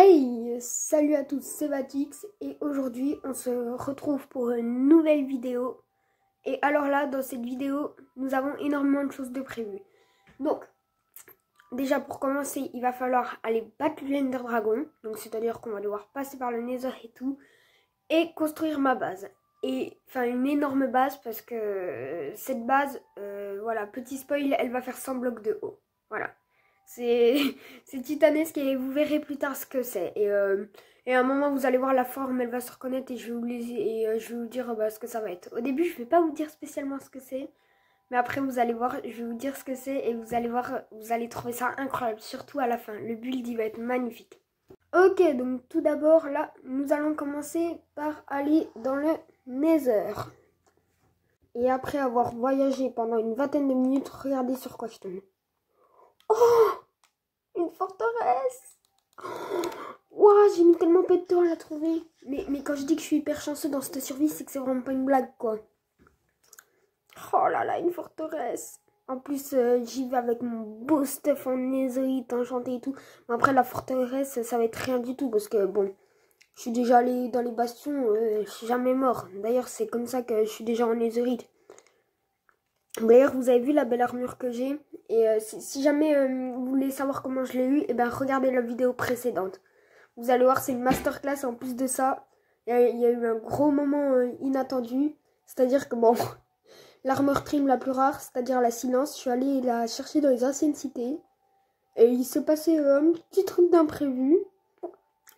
Hey, salut à tous, c'est Batix et aujourd'hui on se retrouve pour une nouvelle vidéo. Et alors là, dans cette vidéo, nous avons énormément de choses de prévues. Donc, déjà pour commencer, il va falloir aller battre l'Ender Dragon. Donc c'est-à-dire qu'on va devoir passer par le Nether et tout. Et construire ma base. Et enfin une énorme base parce que cette base, voilà, petit spoil, elle va faire 100 blocs de haut. Voilà. C'est titanesque et vous verrez plus tard ce que c'est. Et à un moment, vous allez voir la forme, elle va se reconnaître et je vais vous dire ce que ça va être. Au début, je vais pas vous dire spécialement ce que c'est. Mais après, vous allez voir, je vais vous dire ce que c'est et vous allez voir, vous allez trouver ça incroyable. Surtout à la fin, le build, il va être magnifique. Ok, donc tout d'abord, là, nous allons commencer par aller dans le Nether. Et après avoir voyagé pendant une vingtaine de minutes, regardez sur quoi je tombe. Oh, une forteresse. Waouh, j'ai mis tellement peu de temps à la trouver. Mais quand je dis que je suis hyper chanceux dans cette survie, c'est que c'est vraiment pas une blague, quoi. Oh là là, une forteresse. En plus, j'y vais avec mon beau stuff en netherite, enchanté et tout. Mais après, la forteresse, ça va être rien du tout. Parce que, bon, je suis déjà allé dans les bastions, je suis jamais mort. D'ailleurs, c'est comme ça que je suis déjà en netherite. D'ailleurs, vous avez vu la belle armure que j'ai. Et si jamais vous voulez savoir comment je l'ai eu, eh ben, regardez la vidéo précédente. Vous allez voir, c'est une masterclass. En plus de ça, il y a eu un gros moment inattendu. C'est-à-dire que, bon, l'armure prime la plus rare, c'est-à-dire la silence, je suis allée la chercher dans les anciennes cités. Et il s'est passé un petit truc d'imprévu.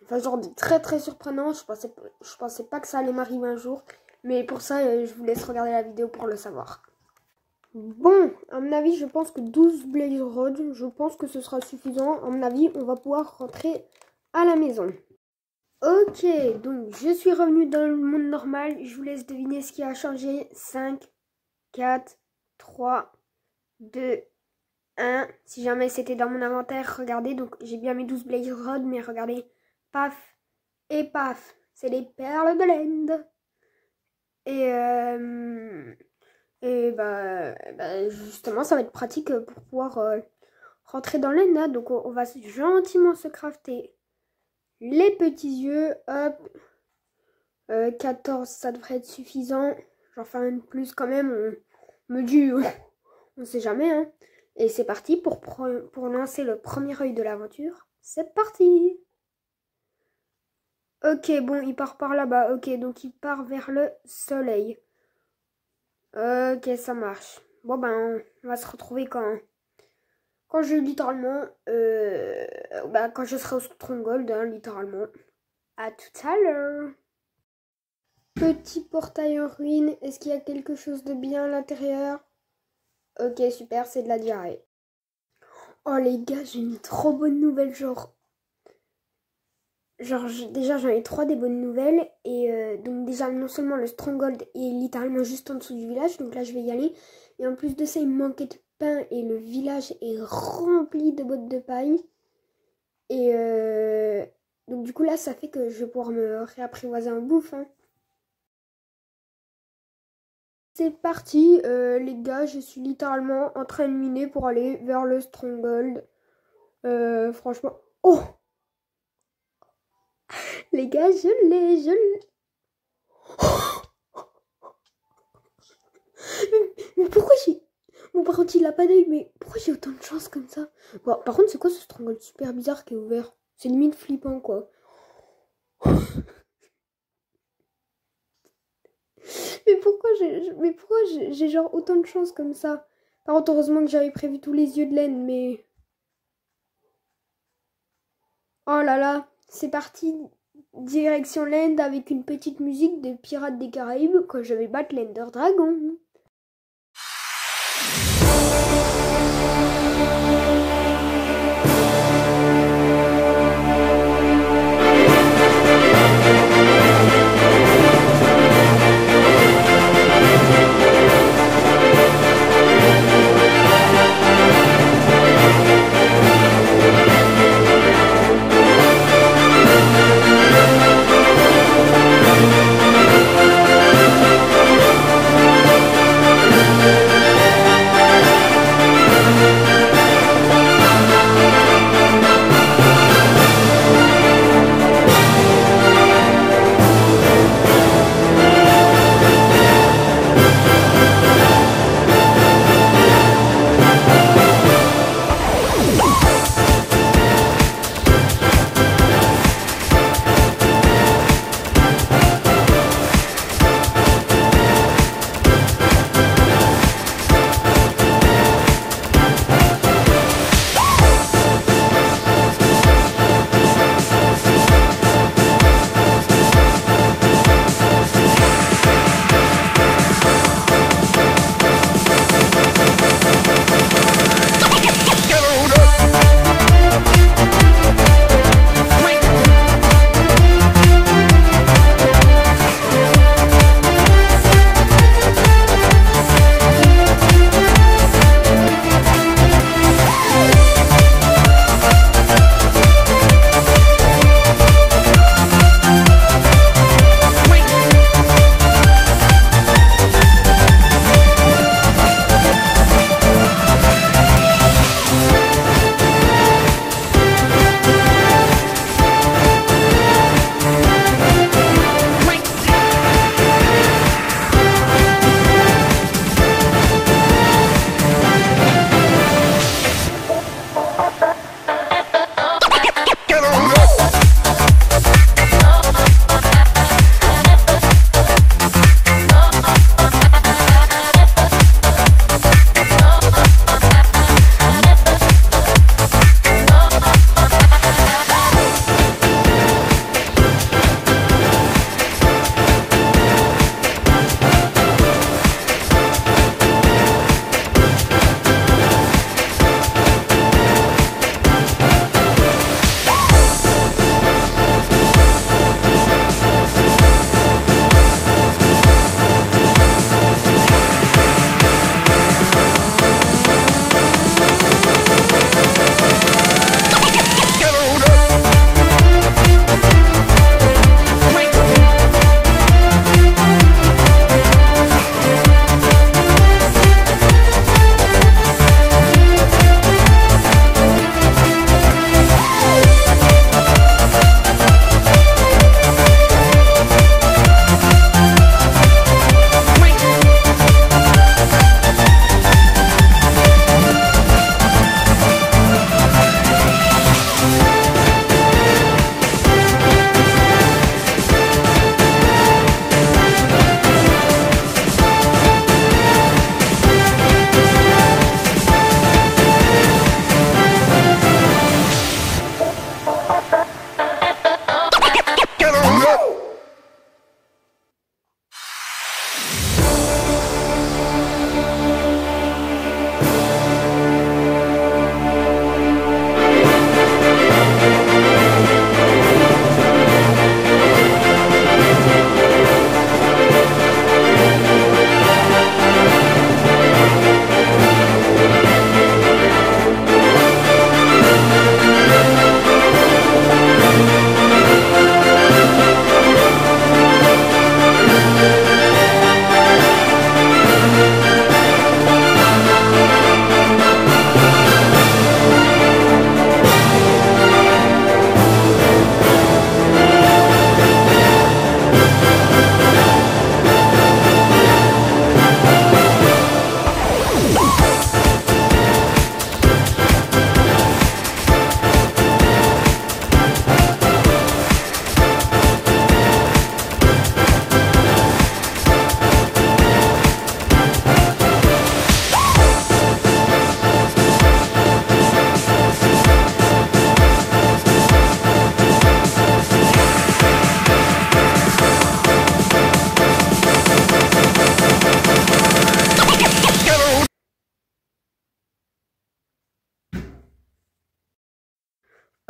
Enfin, genre très très surprenant. Je pensais pas que ça allait m'arriver un jour. Mais pour ça, je vous laisse regarder la vidéo pour le savoir. Bon, à mon avis, je pense que 12 Blaze Rods, je pense que ce sera suffisant. À mon avis, on va pouvoir rentrer à la maison. Ok, donc je suis revenue dans le monde normal. Je vous laisse deviner ce qui a changé. 5, 4, 3, 2, 1. Si jamais c'était dans mon inventaire, regardez. Donc j'ai bien mis 12 Blaze Rods, mais regardez. Paf et paf. C'est les perles de l'End. Et justement, ça va être pratique pour pouvoir rentrer dans l'End. Donc on va gentiment se crafter les petits yeux. Hop. 14, ça devrait être suffisant. J'en fais un de plus quand même. On me dit, on sait jamais. Hein. Et c'est parti pour lancer le premier œil de l'aventure. C'est parti. Ok, bon, il part par là-bas. Ok, donc il part vers le soleil. Ok, ça marche. Bon, ben, on va se retrouver quand je littéralement... quand je serai au Stronghold, hein, littéralement. À tout à l'heure. Petit portail en ruine. Est-ce qu'il y a quelque chose de bien à l'intérieur? Ok, super, c'est de la diarrhée. Oh les gars, j'ai une trop bonne nouvelle, déjà j'en ai 3 des bonnes nouvelles. Et donc déjà non seulement le Stronghold est littéralement juste en dessous du village. Donc là je vais y aller. Et en plus de ça il me manquait de pain. Et le village est rempli de bottes de paille. Et donc du coup là ça fait que je vais pouvoir me réapprivoiser en bouffe, hein. C'est parti les gars, je suis littéralement en train de miner pour aller vers le Stronghold. Franchement... Oh les gars, je l'ai. Mais pourquoi j'ai... Bon, par contre, il a pas d'œil, mais pourquoi j'ai autant de chance comme ça? Bon, par contre, c'est quoi ce Stronghold super bizarre qui est ouvert? C'est limite flippant, quoi. Mais pourquoi j'ai genre autant de chance comme ça? Par contre, heureusement que j'avais prévu tous les yeux de laine, mais... Oh là là, c'est parti... Direction l'End avec une petite musique de Pirates des Caraïbes quand je vais battre l'Ender Dragon.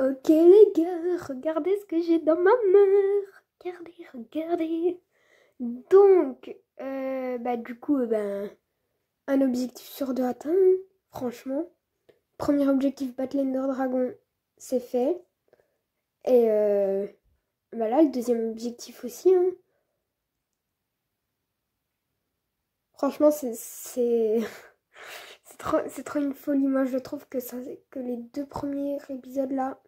Ok les gars, regardez ce que j'ai dans ma main. Regardez. Donc, du coup, un objectif sur deux atteint, franchement. Premier objectif, battre l'Ender Dragon, c'est fait. Et là, le deuxième objectif aussi. Hein. Franchement, c'est trop une folie. Moi, je trouve que les deux premiers épisodes là,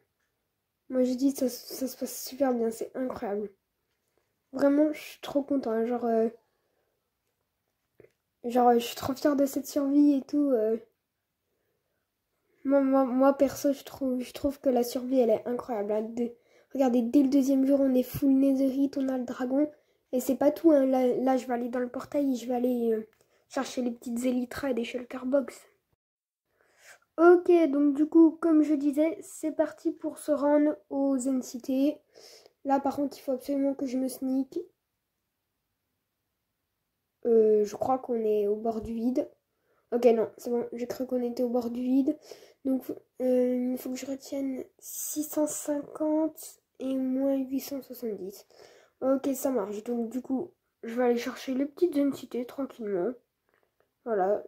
moi je dis ça se passe super bien. C'est incroyable. Vraiment, je suis trop content. Genre, je suis trop fière de cette survie et tout. Moi, perso, je trouve que la survie, elle est incroyable. Hein. Regardez, dès le deuxième jour, on est full netherite, on a le dragon. Et c'est pas tout. Hein. Là, je vais aller dans le portail et je vais aller chercher les petites élytras et des shulker box. Ok, donc du coup, comme je disais, c'est parti pour se rendre aux Zen-Cité. Là, par contre, il faut absolument que je me sneak. Je crois qu'on est au bord du vide. Ok, non, c'est bon, j'ai cru qu'on était au bord du vide. Donc, il faut que je retienne 650 et moins 870. Ok, ça marche. Donc, du coup, je vais aller chercher les petites densités tranquillement. Voilà,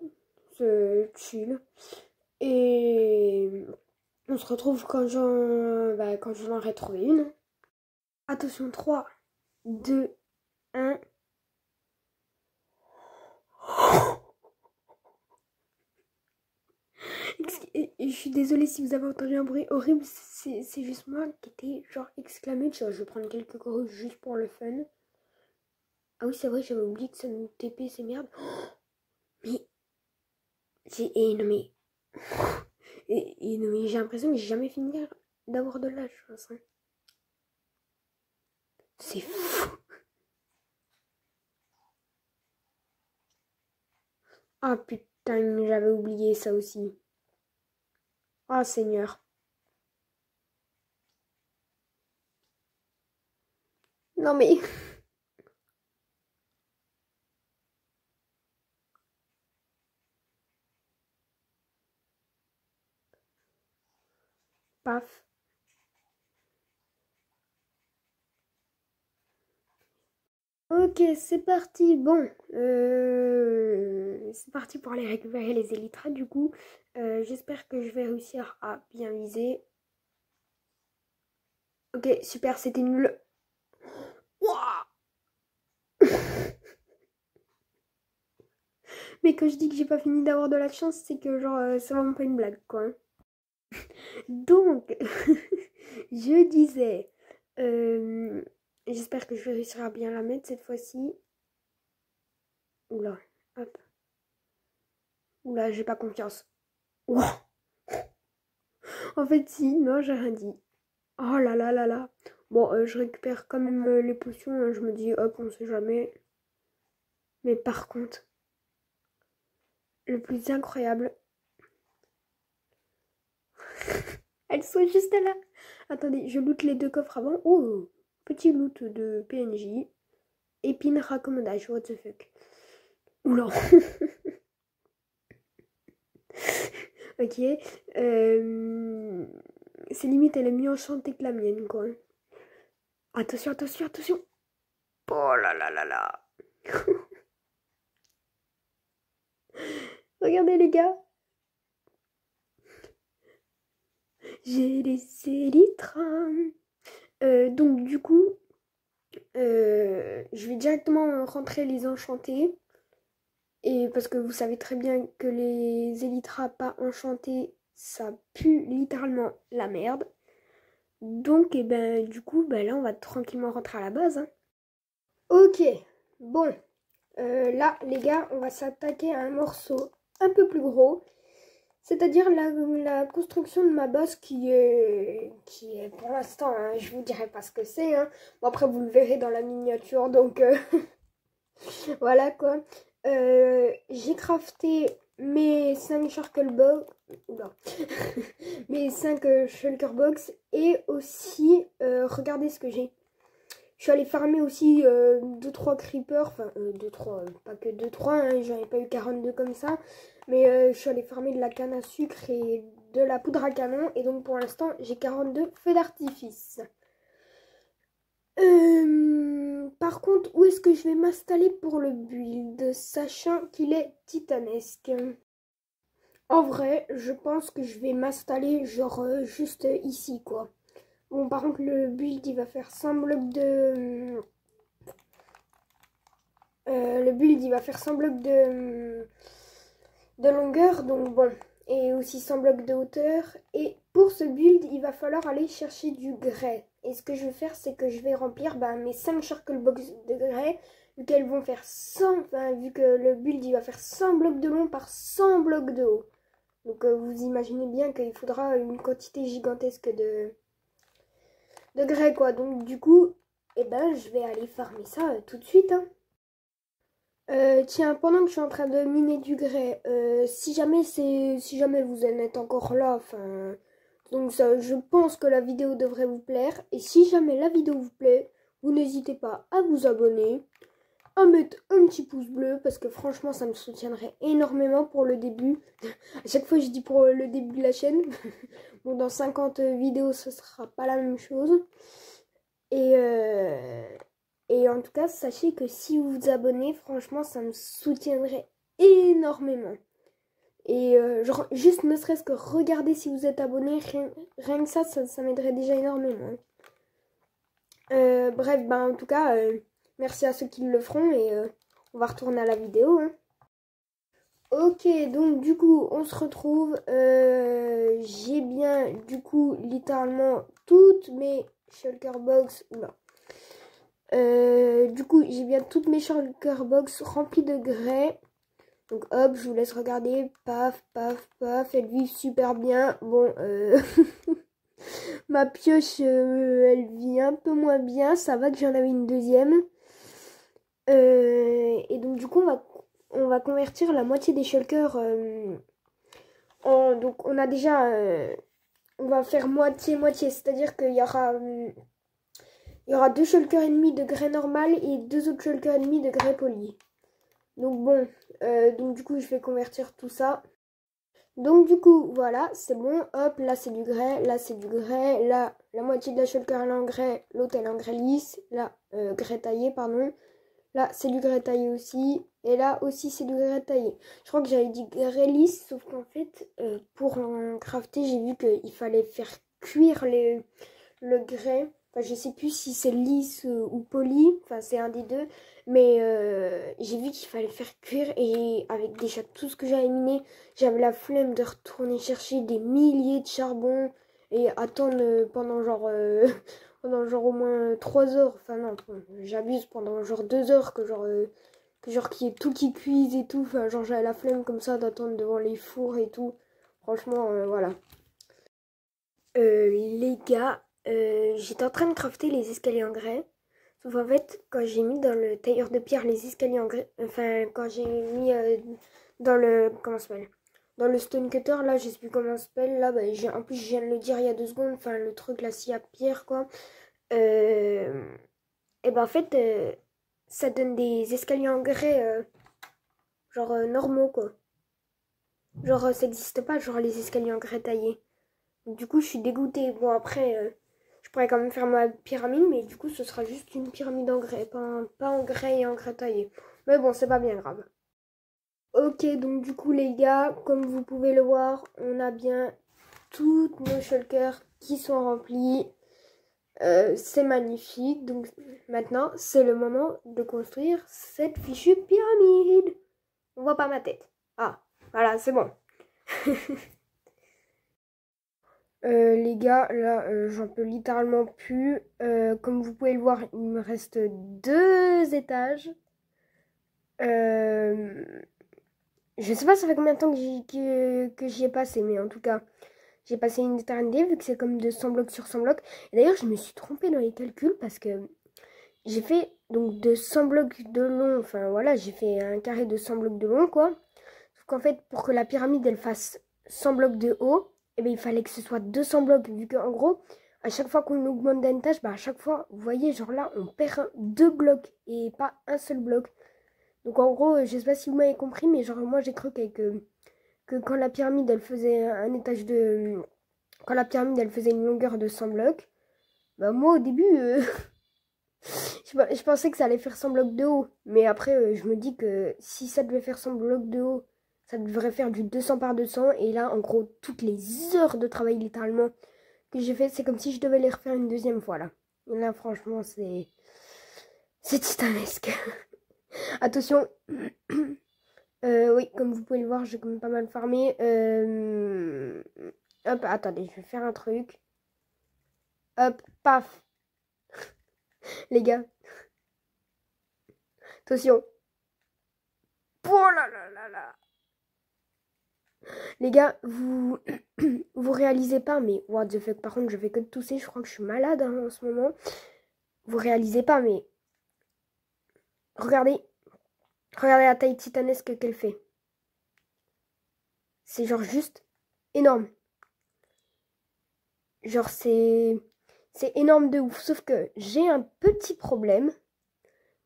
c'est chill. Et on se retrouve quand j'en aurai trouvé une. Attention, 3, 2, 1. Et je suis désolée si vous avez entendu un bruit horrible, c'est juste moi qui était genre exclamé. Je vais prendre quelques coraux juste pour le fun. Ah oui, c'est vrai, j'avais oublié que ça nous TP ces merdes. Mais. Non mais. Non mais j'ai l'impression que j'ai jamais fini d'avoir de l'âge, je pense. Hein. C'est fou. Ah putain, j'avais oublié ça aussi. Ah Seigneur. Non mais. Paf. Ok, c'est parti. Bon, c'est parti pour aller récupérer les élytras du coup. J'espère que je vais réussir à bien viser. Ok, super, c'était nul. Ouah. Mais quand je dis que j'ai pas fini d'avoir de la chance, c'est que genre, c'est vraiment pas une blague quoi. Donc, je disais, j'espère que je vais réussir à bien la mettre cette fois-ci. Oula, hop. Oula, j'ai pas confiance. Ouah. En fait, si, non, j'ai rien dit. Oh là là là là. Bon, je récupère quand même les potions. Hein, je me dis, hop, on sait jamais. Mais par contre, le plus incroyable, elles sont juste là. Attendez, je loot les deux coffres avant. Oh, petit loot de PNJ. Épine raccommodage, what the fuck. Oula. Ok. C'est limite, elle est mieux enchantée que la mienne, quoi. Attention, attention, attention. Oh là là là là. Regardez les gars. J'ai les élytras. Donc du coup, je vais directement rentrer les enchantés. Et parce que vous savez très bien que les élytras pas enchantés, ça pue littéralement la merde. Donc du coup, là on va tranquillement rentrer à la base. Hein. Ok, bon. Là les gars, on va s'attaquer à un morceau un peu plus gros. C'est-à-dire la construction de ma base qui est pour l'instant, hein, je vous dirai pas ce que c'est. Hein. Bon, après, vous le verrez dans la miniature, donc voilà quoi. J'ai crafté mes 5 shulkerbox, mes 5 shulkerbox et aussi, regardez ce que j'ai. Je suis allée farmer aussi 2-3 creepers, enfin 2-3, pas que 2-3, hein, j'en ai pas eu 42 comme ça. Mais je suis allée farmer de la canne à sucre et de la poudre à canon. Et donc pour l'instant, j'ai 42 feux d'artifice. Par contre, où est-ce que je vais m'installer pour le build, sachant qu'il est titanesque? En vrai, je pense que je vais m'installer genre juste ici, quoi. Bon, par contre, le build, il va faire 100 blocs de... le build, il va faire 100 blocs de longueur, donc bon. Et aussi 100 blocs de hauteur. Et pour ce build, il va falloir aller chercher du grès. Et ce que je vais faire, c'est que je vais remplir mes 5 circle box de grès. Vu qu'elles vont faire 100... Enfin, vu que le build, il va faire 100 blocs de long par 100 blocs de haut. Donc vous imaginez bien qu'il faudra une quantité gigantesque de grès, quoi. Donc du coup, eh ben, je vais aller farmer ça tout de suite, hein. Tiens, pendant que je suis en train de miner du grès, si jamais vous en êtes encore là, enfin, donc ça, je pense que la vidéo devrait vous plaire. Et si jamais la vidéo vous plaît, vous n'hésitez pas à vous abonner, à mettre un petit pouce bleu, parce que franchement, ça me soutiendrait énormément pour le début. À chaque fois, je dis pour le début de la chaîne. Bon, dans 50 vidéos, ce sera pas la même chose. Et en tout cas, sachez que si vous vous abonnez, franchement, ça me soutiendrait énormément. Et genre, juste ne serait-ce que regarder si vous êtes abonné, rien que ça m'aiderait déjà énormément. Bref, en tout cas, merci à ceux qui le feront et on va retourner à la vidéo, hein. Ok, donc du coup, on se retrouve. J'ai bien, du coup, littéralement toutes mes shulker box. Oula. Du coup, j'ai bien toutes mes shulker box remplies de grès. Donc hop, je vous laisse regarder. Paf, paf, paf. Elles vivent super bien. Bon, ma pioche, elle vit un peu moins bien. Ça va que j'en avais une deuxième. Et donc du coup, on va convertir la moitié des shulkers donc on a déjà... on va faire moitié-moitié. C'est-à-dire qu'il y aura... il y aura 2 shulkers et demi de grès normal et 2 autres shulkers et demi de grès poli. Donc bon, donc du coup je vais convertir tout ça. Donc du coup voilà, c'est bon. Hop, là c'est du grès, là c'est du grès. Là, la moitié de la shulker elle est en grès, l'autre elle est en grès lisse. Là, grès taillé, pardon. Là c'est du grès taillé aussi. Et là aussi c'est du grès taillé. Je crois que j'avais dit grès lisse, sauf qu'en fait, pour en crafter, j'ai vu qu'il fallait faire cuire le grès. Enfin, je sais plus si c'est lisse ou poli, enfin c'est un des deux, mais j'ai vu qu'il fallait faire cuire et avec déjà tout ce que j'avais miné, j'avais la flemme de retourner chercher des milliers de charbon et attendre pendant genre pendant genre au moins 3 heures, enfin non, j'abuse, pendant genre 2 heures que genre qu'il y ait tout qui cuise et tout, enfin genre j'avais la flemme comme ça d'attendre devant les fours et tout. Franchement voilà. Les gars, j'étais en train de crafter les escaliers en grès. Sauf en fait, quand j'ai mis dans le tailleur de pierre les escaliers en grès, enfin quand j'ai mis dans le, comment ça s'appelle, dans le stone cutter, là je sais plus comment ça s'appelle, là en plus je viens de le dire il y a 2 secondes, enfin le truc là, scie à pierre quoi. Et en fait, ça donne des escaliers en grès, genre normaux quoi. Genre ça n'existe pas, genre les escaliers en grès taillés. Du coup, je suis dégoûtée. Bon, après, je pourrais quand même faire ma pyramide, mais du coup, ce sera juste une pyramide en grès, pas en grès et en grès taillé. Mais bon, c'est pas bien grave. Ok, donc du coup, les gars, comme vous pouvez le voir, on a bien toutes nos shulkers qui sont remplis. C'est magnifique. Donc maintenant, c'est le moment de construire cette fichue pyramide. On voit pas ma tête. Ah, voilà, c'est bon. Les gars, là, j'en peux littéralement plus. Comme vous pouvez le voir, il me reste 2 étages. Je sais pas ça fait combien de temps que j'y ai passé, mais en tout cas, j'ai passé une éternité vu que c'est comme de 100 blocs sur 100 blocs. Et d'ailleurs, je me suis trompée dans les calculs parce que j'ai fait donc de 100 blocs de long. Enfin voilà, j'ai fait un carré de 100 blocs de long, quoi. Sauf qu'en fait, pour que la pyramide, elle fasse 100 blocs de haut, eh bien, il fallait que ce soit 200 blocs, vu qu'en gros, à chaque fois qu'on augmente d'un étage, à chaque fois, vous voyez, genre là, on perd 2 blocs et pas un seul bloc. Donc en gros, je sais pas si vous m'avez compris, mais genre moi, j'ai cru qu'avec que quand la pyramide, elle faisait un étage de... Quand la pyramide, elle faisait une longueur de 100 blocs, bah moi, au début, je pensais que ça allait faire 100 blocs de haut. Mais après, je me dis que si ça devait faire 100 blocs de haut, ça devrait faire du 200 par 200. Et là, en gros, toutes les heures de travail, littéralement, que j'ai fait, c'est comme si je devais les refaire une deuxième fois, là. Et là, franchement, c'est titanesque. Attention. Oui, comme vous pouvez le voir, j'ai quand même pas mal farmé. Hop, attendez, je vais faire un truc. Hop, paf. Les gars. Attention. Oh là là là là. Les gars, vous vous réalisez pas, mais what the fuck, par contre, je fais que de tousser. Je crois que je suis malade hein, en ce moment. Vous réalisez pas, mais regardez. Regardez la taille titanesque qu'elle fait. C'est genre juste énorme. Genre c'est énorme de ouf. Sauf que j'ai un petit problème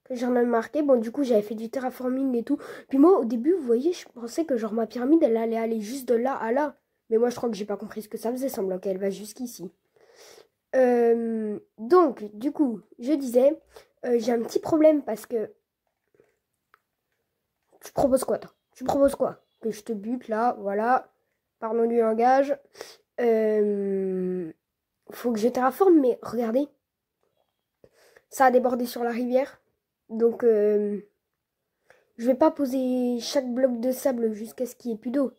que j'en ai remarqué. Bon, du coup, j'avais fait du terraforming et tout. Puis moi, au début, vous voyez, je pensais que genre ma pyramide, elle allait aller juste de là à là. Mais moi, je crois que j'ai pas compris ce que ça faisait, semblant qu'elle va jusqu'ici. Donc, du coup, je disais, j'ai un petit problème parce que... Tu proposes quoi, toi? Tu proposes quoi? Que je te bute, là, voilà. Pardon du langage. Faut que je terraforme, mais regardez. Ça a débordé sur la rivière. Donc, je vais pas poser chaque bloc de sable jusqu'à ce qu'il n'y ait plus d'eau.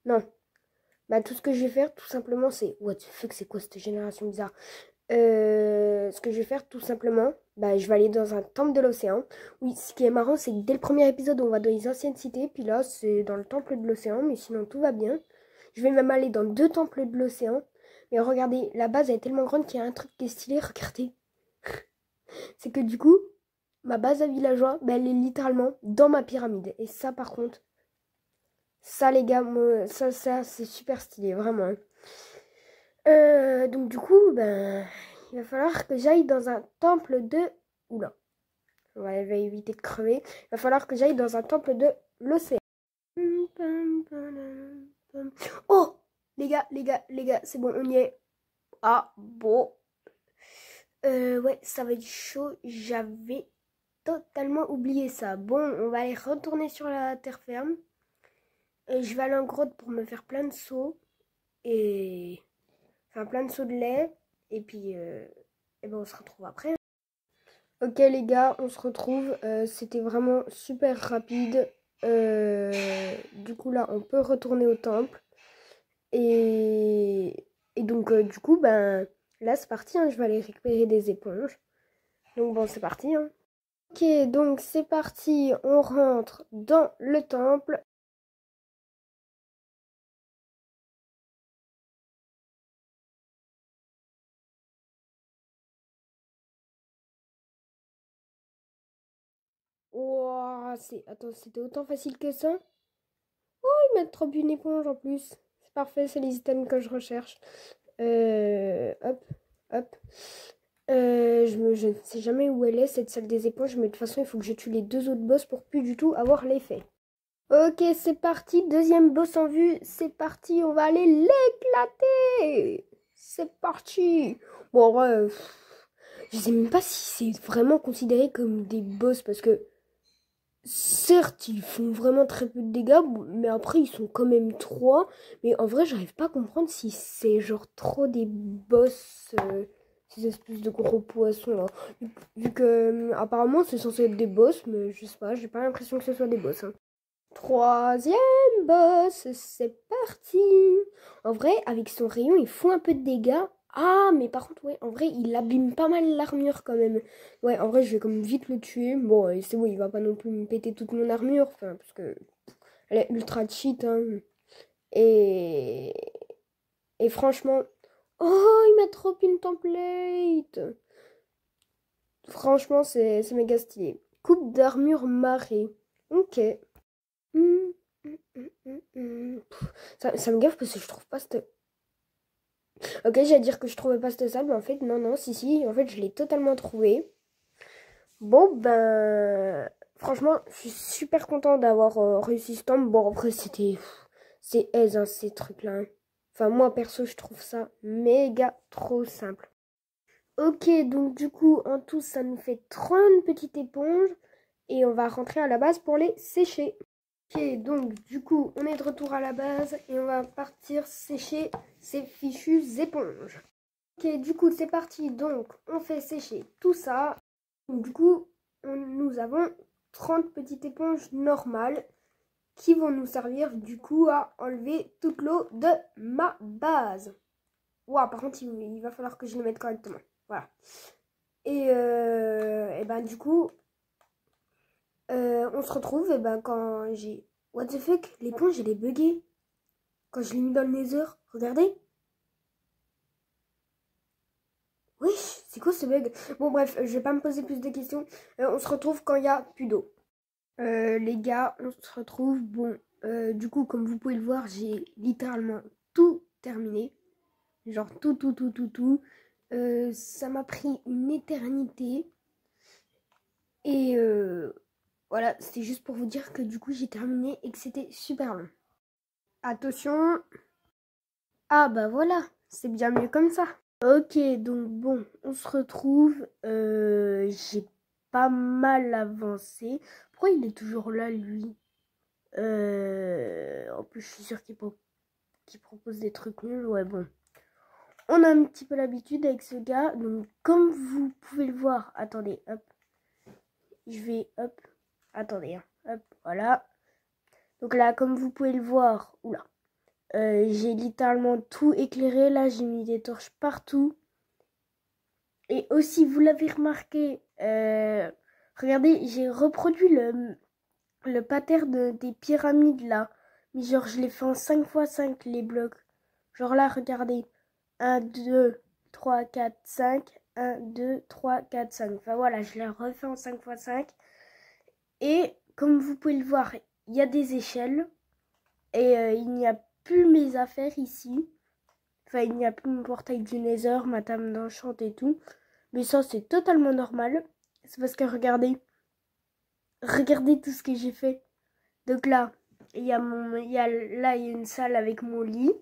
Non. Bah, tout ce que je vais faire, tout simplement, c'est... What the fuck, c'est quoi cette génération bizarre? Ce que je vais faire, tout simplement, bah, je vais aller dans un temple de l'océan. Oui, ce qui est marrant, c'est que dès le premier épisode, on va dans les anciennes cités. Puis là, c'est dans le temple de l'océan. Mais sinon, tout va bien. Je vais même aller dans 2 temples de l'océan. Mais regardez, la base, elle est tellement grande qu'il y a un truc qui est stylé. Regardez. C'est que du coup, ma base à villageois, bah, elle est littéralement dans ma pyramide. Et ça, par contre, ça, les gars, moi, ça c'est super stylé, vraiment. Donc du coup, ben, il va falloir que j'aille dans un temple de... Oula, on va éviter de crever. Il va falloir que j'aille dans un temple de l'océan. Oh, les gars, c'est bon, on y est. Ah, bon. Ouais, ça va être chaud. J'avais totalement oublié ça. Bon, on va aller retourner sur la terre ferme. Je vais aller en grotte pour me faire plein de seaux. Et... Enfin, plein de seaux de lait. Et puis, ben, on se retrouve après. Ok les gars, on se retrouve. C'était vraiment super rapide. Du coup, là, on peut retourner au temple. Et donc, du coup, ben... Là, c'est parti, hein, je vais aller récupérer des éponges. Donc bon, c'est parti. Hein. Ok, donc c'est parti. On rentre dans le temple. Wow, attends, c'était autant facile que ça? Oh, ils mettent trop une éponge en plus. C'est parfait, c'est les items que je recherche. Hop, hop. Je ne sais jamais où elle est, cette salle des éponges, mais de toute façon, il faut que je tue les 2 autres boss pour plus du tout avoir l'effet. Ok, c'est parti, deuxième boss en vue, c'est parti, on va aller l'éclater. C'est parti. Bon, en vrai, je sais même pas si c'est vraiment considéré comme des boss, parce que certes, ils font vraiment très peu de dégâts, mais après, ils sont quand même 3. Mais en vrai, j'arrive pas à comprendre si c'est genre trop des boss, ces espèces de gros poissons là. Vu que, apparemment, c'est censé être des boss, mais je sais pas, j'ai pas l'impression que ce soit des boss. Hein. Troisième boss, c'est parti. En vrai, avec son rayon, il fout un peu de dégâts. Ah, mais par contre, ouais, en vrai, il abîme pas mal l'armure quand même. Ouais, en vrai, je vais comme vite le tuer. Bon, c'est bon, il va pas non plus me péter toute mon armure. Enfin, parce que elle est ultra cheat. Hein. Et... Et franchement... Oh, il m'a trop une template. Franchement, c'est méga stylé. Coupe d'armure marée. Ok. Ça me gaffe parce que je trouve pas cette... Ok, j'allais dire que je trouvais pas cette salle, mais en fait, non, si, en fait, je l'ai totalement trouvé. Bon, ben... Franchement, je suis super content d'avoir réussi ce temple. Bon, après, c'était C'est aise, hein, ces trucs-là. Hein. Enfin, moi, perso, je trouve ça méga trop simple. Ok, donc du coup, en tout, ça nous fait 30 petites éponges. Et on va rentrer à la base pour les sécher. Ok, donc du coup, on est de retour à la base. Et on va partir sécher ces fichues éponges. Ok, du coup, c'est parti. Donc, on fait sécher tout ça. Donc, du coup, nous avons 30 petites éponges normales qui vont nous servir du coup à enlever toute l'eau de ma base. Ouah, par contre, il va falloir que je les mette correctement. Voilà. Et ben du coup, on se retrouve et ben quand j'ai... What the fuck, l'éponge elle est buggée. Quand je l'ai mis dans le nether, regardez. Wesh, c'est quoi ce bug? Bon bref, je vais pas me poser plus de questions. On se retrouve quand il y a plus d'eau. Les gars, on se retrouve. Bon, du coup, comme vous pouvez le voir, j'ai littéralement tout terminé. Genre tout. Ça m'a pris une éternité. Et voilà, c'était juste pour vous dire que du coup, j'ai terminé et que c'était super long. Attention. Ah bah voilà, c'est bien mieux comme ça. Ok, donc bon, on se retrouve. J'ai pas mal avancé. Pourquoi il est toujours là, lui? En plus, je suis sûre qu'il propose des trucs nuls. Ouais, bon. On a un petit peu l'habitude avec ce gars. Donc, comme vous pouvez le voir, attendez, hop. Je vais, hop. Attendez, hein, hop, voilà. Donc là, comme vous pouvez le voir, oula. J'ai littéralement tout éclairé. Là, j'ai mis des torches partout. Et aussi, vous l'avez remarqué, regardez, j'ai reproduit le pattern des pyramides là. Mais genre, je l'ai fait en 5x5 les blocs. Genre là, regardez. 1, 2, 3, 4, 5. 1, 2, 3, 4, 5. Enfin voilà, je l'ai refait en 5x5. Et comme vous pouvez le voir, il y a des échelles. Et il n'y a plus mes affaires ici. Enfin, il n'y a plus mon portail du Nether, ma table d'enchant et tout. Mais ça, c'est totalement normal. C'est parce que regardez. Regardez tout ce que j'ai fait. Donc là, il y a une salle avec mon lit.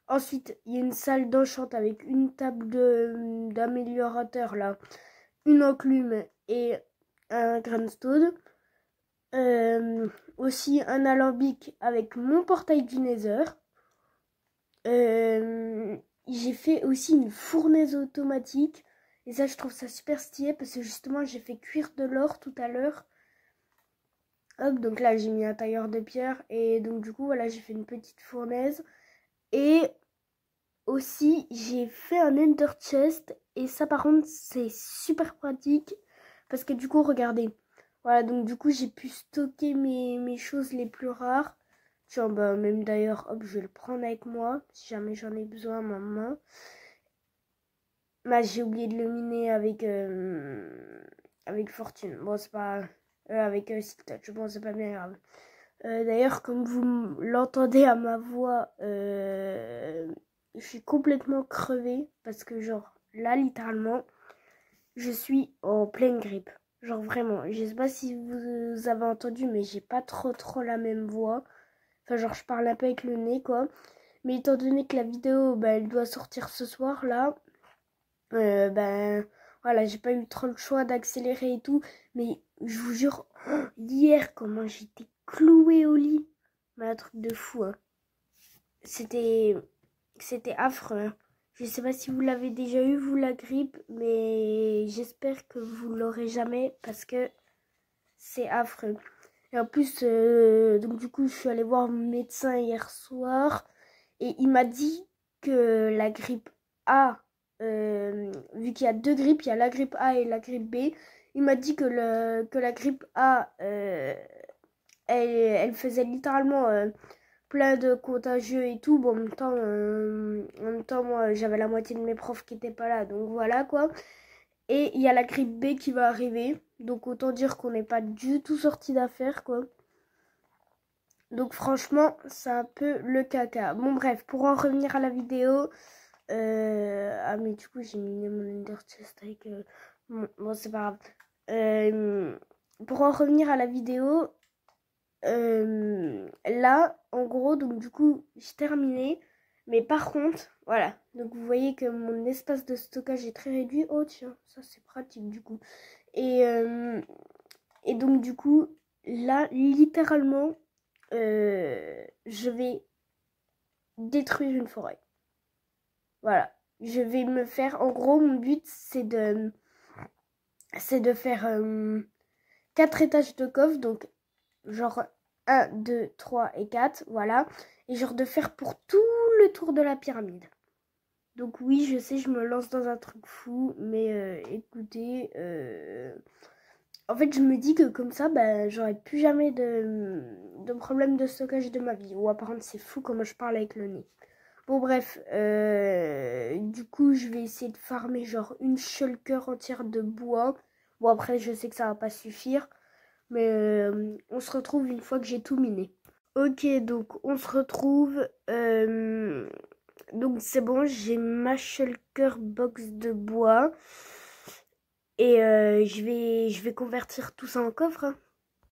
Ensuite, il y a une salle d'enchant avec une table d'améliorateur là. Une enclume et un grindstone. Aussi un alambic avec mon portail du Nether. J'ai fait aussi une fournaise automatique. Et ça, je trouve ça super stylé parce que justement, j'ai fait cuire de l'or tout à l'heure. Hop, donc là, j'ai mis un tailleur de pierre. Et donc, du coup, voilà, j'ai fait une petite fournaise. Et aussi, j'ai fait un ender chest. Et ça, par contre, c'est super pratique. Parce que du coup, regardez. Voilà, donc du coup, j'ai pu stocker mes choses les plus rares. Tiens, bah, même d'ailleurs, hop, je vais le prendre avec moi. Si jamais j'en ai besoin maintenant. Bah, j'ai oublié de le miner avec Fortune. Bon, c'est pas... avec Silk Touch. Bon, c'est pas bien grave. D'ailleurs, comme vous l'entendez à ma voix, je suis complètement crevée. Parce que genre, là, littéralement, je suis en pleine grippe. Genre vraiment, je sais pas si vous avez entendu, mais j'ai pas trop la même voix. Enfin, genre, je parle un peu avec le nez, quoi. Mais étant donné que la vidéo, bah, elle doit sortir ce soir, là, ben, voilà, j'ai pas eu trop le choix d'accélérer et tout. Mais je vous jure, hier, comment j'étais clouée au lit. Mais un truc de fou, hein. C'était affreux, hein. Je sais pas si vous l'avez déjà eu, vous, la grippe, mais j'espère que vous l'aurez jamais parce que c'est affreux. Et en plus, donc du coup, je suis allée voir mon médecin hier soir et il m'a dit que la grippe A, vu qu'il y a deux grippes, il y a la grippe A et la grippe B, il m'a dit que la grippe A, elle faisait littéralement plein de contagieux et tout. Bon, en même temps moi, j'avais la moitié de mes profs qui n'étaient pas là, donc voilà quoi. Et il y a la grippe B qui va arriver. Donc autant dire qu'on n'est pas du tout sorti d'affaire, quoi. Donc franchement, c'est un peu le caca. Bon bref, pour en revenir à la vidéo. Ah mais du coup j'ai mis mon ender chest avec... Bon c'est pas grave. Pour en revenir à la vidéo. là, en gros, donc du coup, j'ai terminé. Mais par contre, voilà. Donc vous voyez que mon espace de stockage est très réduit. Oh tiens, ça c'est pratique du coup. Et donc du coup, là, littéralement, je vais détruire une forêt. Voilà. Je vais me faire... En gros, mon but, c'est de faire 4 étages de coffre. Donc, genre 1, 2, 3 et 4. Voilà. Et genre de faire pour tout le tour de la pyramide. Donc oui, je sais, je me lance dans un truc fou. Mais écoutez... En fait, je me dis que comme ça, bah, j'aurai plus jamais de problème de stockage de ma vie. Ou apparemment, c'est fou comment je parle avec le nez. Bon, bref. Du coup, je vais essayer de farmer genre une shulker entière de bois. Bon, après, je sais que ça va pas suffire. Mais on se retrouve une fois que j'ai tout miné. Ok, donc on se retrouve. Donc c'est bon, j'ai ma shulker box de bois. Et je vais convertir tout ça en coffre. Hein.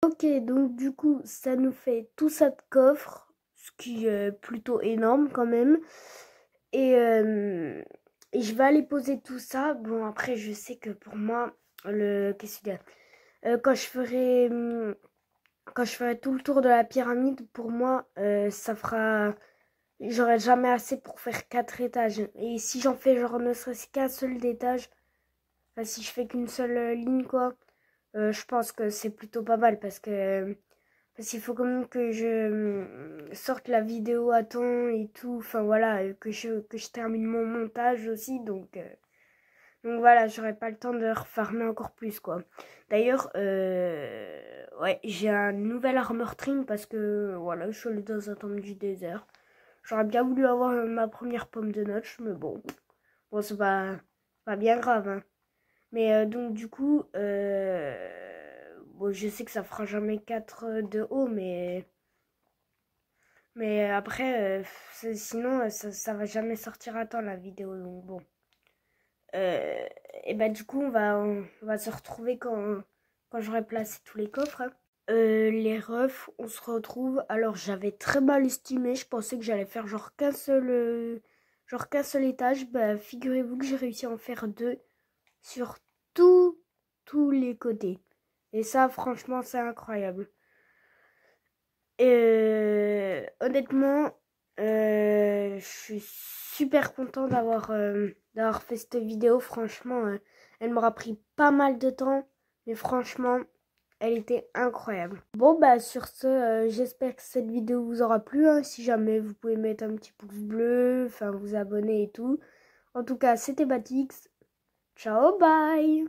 Ok, donc du coup, ça nous fait tout ça de coffre, ce qui est plutôt énorme quand même. Et je vais aller poser tout ça. Bon, après, je sais que pour moi, qu'est-ce qu'il y a quand je ferai tout le tour de la pyramide, pour moi, ça fera... J'aurai jamais assez pour faire 4 étages. Et si j'en fais genre ne serait-ce qu'un seul étage... Enfin, si je fais qu'une seule ligne, quoi, je pense que c'est plutôt pas mal parce qu'il faut quand même que je sorte la vidéo à temps et tout. Enfin voilà, que je termine mon montage aussi. Donc voilà, j'aurai pas le temps de refarmer encore plus, quoi. D'ailleurs, ouais, j'ai un nouvel armor trim parce que voilà, je suis allée dans un temple du désert. J'aurais bien voulu avoir ma première pomme de notch, mais bon, c'est pas bien grave, hein. Mais donc du coup, bon, je sais que ça fera jamais 4 de haut, mais après, sinon, ça va jamais sortir à temps la vidéo. Donc bon. Et bah du coup, on va se retrouver quand j'aurai placé tous les coffres. Hein. Les refs, on se retrouve. Alors j'avais très mal estimé, je pensais que j'allais faire genre qu'un seul étage. Bah figurez-vous que j'ai réussi à en faire 2 sur tous les côtés. Et ça, franchement, c'est incroyable. Et honnêtement, je suis super content d'avoir fait cette vidéo. Franchement, elle m'aura pris pas mal de temps. Mais franchement, elle était incroyable. Bon, bah sur ce, j'espère que cette vidéo vous aura plu. Hein. Si jamais, vous pouvez mettre un petit pouce bleu, enfin vous abonner et tout. En tout cas, c'était Batix. Ciao, bye!